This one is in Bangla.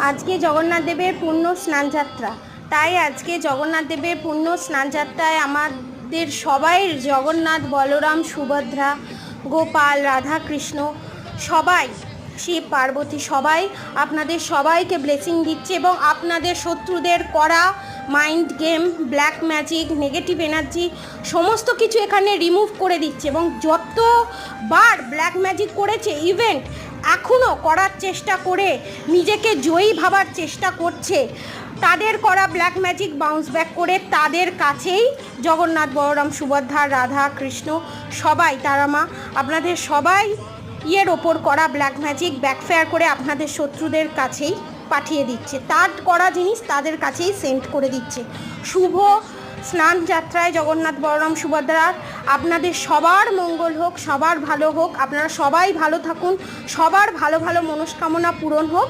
আজকে জগন্নাথ দেবের পূর্ণ স্নানযাত্রা, তাই আজকে জগন্নাথ দেবের পূর্ণ স্নানযাত্রায় আমাদের সবাই জগন্নাথ, বলরাম, সুভদ্রা, গোপাল, রাধা, কৃষ্ণ সবাই, শিব, পার্বতী সবাই আপনাদের সবাইকে ব্লেসিং দিচ্ছে এবং আপনাদের শত্রুদের করা mind game, black magic, negative energy সমস্ত কিছু এখানে রিমুভ করে দিচ্ছে এবং যতবার ব্ল্যাক ম্যাজিক করেছে ইভেন্ট এখনও করার চেষ্টা করে নিজেকে জয়ী ভাবার চেষ্টা করছে, তাদের করা ব্ল্যাক ম্যাজিক বাউন্স ব্যাক করে তাদের কাছেই জগন্নাথ, বলরাম, সুভদ্রা, রাধা, কৃষ্ণ সবাই, তারা মা আপনাদের সবাই ইয়ের ওপর করা ব্ল্যাক ম্যাজিক ব্যাকফায়ার করে আপনাদের শত্রুদের কাছেই পাঠিয়ে দিচ্ছে, তার করা জিনিস তাদের কাছেই সেন্ড করে দিচ্ছে। শুভ স্নান যাত্রায় জগন্নাথ, বলরাম, সুভদ্রার আপনাদের সবার মঙ্গল হোক, সবার ভালো হোক, আপনারা সবাই ভালো থাকুন, সবার ভালো ভালো মনস্কামনা পূরণ হোক,